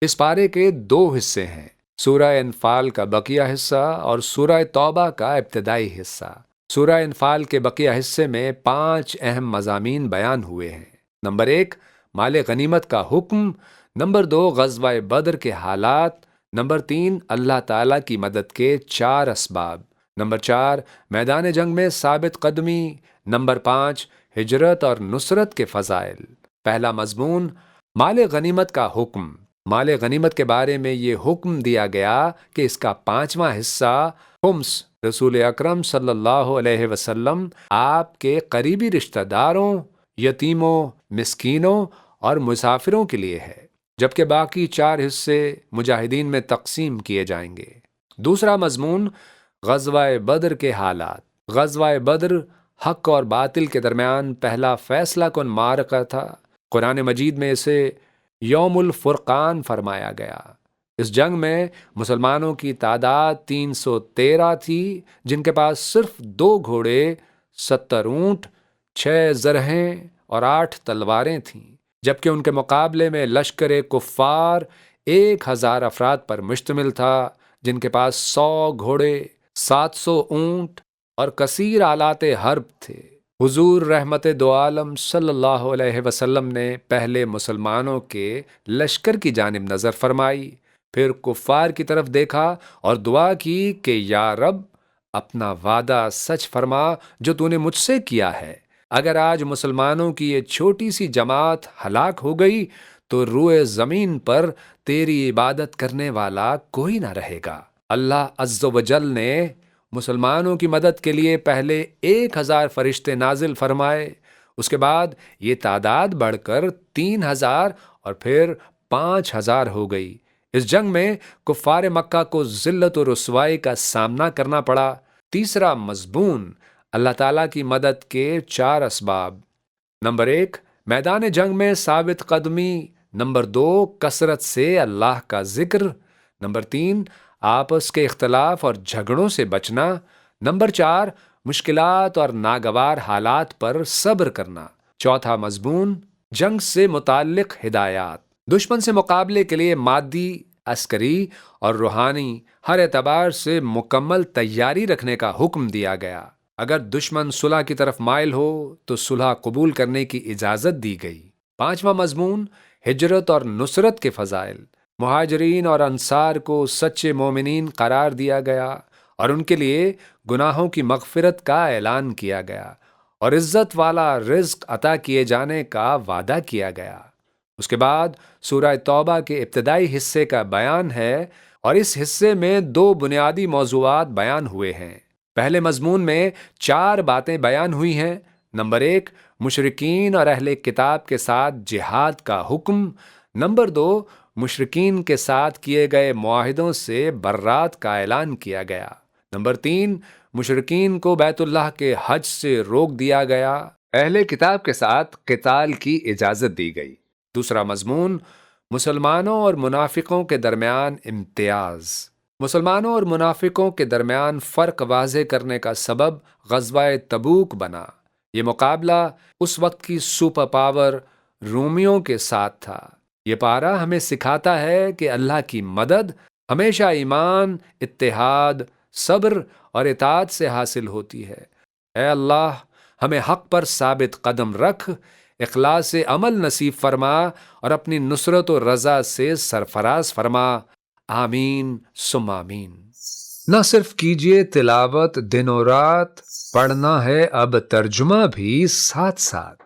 اس پارے کے دو حصے ہیں، سورہ انفال کا بقیہ حصہ اور سورہ توبہ کا ابتدائی حصہ۔ سورہ انفال کے بقیہ حصے میں 5 اہم مضامین بیان ہوئے ہیں۔ نمبر 1، مال غنیمت کا حکم۔ نمبر 2، غزوہ بدر کے حالات۔ نمبر 3، اللہ تعالیٰ کی مدد کے 4 اسباب۔ نمبر 4، میدان جنگ میں ثابت قدمی۔ نمبر 5، ہجرت اور نصرت کے فضائل۔ پہلا مضمون، مال غنیمت کا حکم۔ مال غنیمت کے بارے میں یہ حکم دیا گیا کہ اس کا 5واں حصہ خمس رسول اکرم صلی اللہ علیہ وسلم، آپ کے قریبی رشتہ داروں، یتیموں، مسکینوں اور مسافروں کے لیے ہے، جبکہ باقی 4 حصے مجاہدین میں تقسیم کیے جائیں گے۔ دوسرا مضمون، غزوہ بدر کے حالات۔ غزوہ بدر حق اور باطل کے درمیان پہلا فیصلہ کن معرکہ تھا۔ قرآن مجید میں اسے یوم الفرقان فرمایا گیا۔ اس جنگ میں مسلمانوں کی تعداد 313 تھی، جن کے پاس صرف 2 گھوڑے، 70 اونٹ، 6 زرہیں اور 8 تلواریں تھیں، جبکہ ان کے مقابلے میں لشکر کفار 1000 افراد پر مشتمل تھا، جن کے پاس 100 گھوڑے، 700 اونٹ اور کثیر آلات حرب تھے۔ حضور رحمت دو عالم صلی اللہ علیہ وسلم نے پہلے مسلمانوں کے لشکر کی جانب نظر فرمائی، پھر کفار کی طرف دیکھا اور دعا کی کہ یا رب، اپنا وعدہ سچ فرما جو تو نے مجھ سے کیا ہے۔ اگر آج مسلمانوں کی یہ چھوٹی سی جماعت ہلاک ہو گئی تو روئے زمین پر تیری عبادت کرنے والا کوئی نہ رہے گا۔ اللہ عز و جل نے مسلمانوں کی مدد کے لیے پہلے 1000 فرشتے نازل فرمائے، اس کے بعد یہ تعداد بڑھ کر 3000 اور پھر 5000 ہو گئی۔ اس جنگ میں کفار مکہ کو ذلت و رسوائی کا سامنا کرنا پڑا۔ تیسرا مضمون، اللہ تعالیٰ کی مدد کے 4 اسباب۔ نمبر 1، میدان جنگ میں ثابت قدمی۔ نمبر 2، کثرت سے اللہ کا ذکر۔ نمبر 3، آپس کے اختلاف اور جھگڑوں سے بچنا۔ نمبر 4، مشکلات اور ناگوار حالات پر صبر کرنا۔ چوتھا مضمون، جنگ سے متعلق ہدایات۔ دشمن سے مقابلے کے لیے مادی، عسکری اور روحانی ہر اعتبار سے مکمل تیاری رکھنے کا حکم دیا گیا۔ اگر دشمن صلح کی طرف مائل ہو تو صلح قبول کرنے کی اجازت دی گئی۔ پانچواں مضمون، ہجرت اور نصرت کے فضائل۔ مہاجرین اور انصار کو سچے مومنین قرار دیا گیا اور ان کے لیے گناہوں کی مغفرت کا اعلان کیا گیا اور عزت والا رزق عطا کیے جانے کا وعدہ کیا گیا۔ اس کے بعد سورہ توبہ کے ابتدائی حصے کا بیان ہے اور اس حصے میں 2 بنیادی موضوعات بیان ہوئے ہیں۔ پہلے مضمون میں 4 باتیں بیان ہوئی ہیں۔ نمبر 1، مشرکین اور اہل کتاب کے ساتھ جہاد کا حکم۔ نمبر 2، مشرکین کے ساتھ کیے گئے معاہدوں سے برات کا اعلان کیا گیا۔ نمبر 3، مشرکین کو بیت اللہ کے حج سے روک دیا گیا، اہل کتاب کے ساتھ قتال کی اجازت دی گئی۔ دوسرا مضمون، مسلمانوں اور منافقوں کے درمیان امتیاز۔ مسلمانوں اور منافقوں کے درمیان فرق واضح کرنے کا سبب غزوہ تبوک بنا۔ یہ مقابلہ اس وقت کی سپر پاور رومیوں کے ساتھ تھا۔ یہ پارہ ہمیں سکھاتا ہے کہ اللہ کی مدد ہمیشہ ایمان، اتحاد، صبر اور اطاعت سے حاصل ہوتی ہے۔ اے اللہ، ہمیں حق پر ثابت قدم رکھ، اخلاص عمل نصیب فرما اور اپنی نصرت و رضا سے سرفراز فرما۔ آمین ثم آمین۔ نہ صرف کیجئے تلاوت دن و رات، پڑھنا ہے اب ترجمہ بھی ساتھ ساتھ۔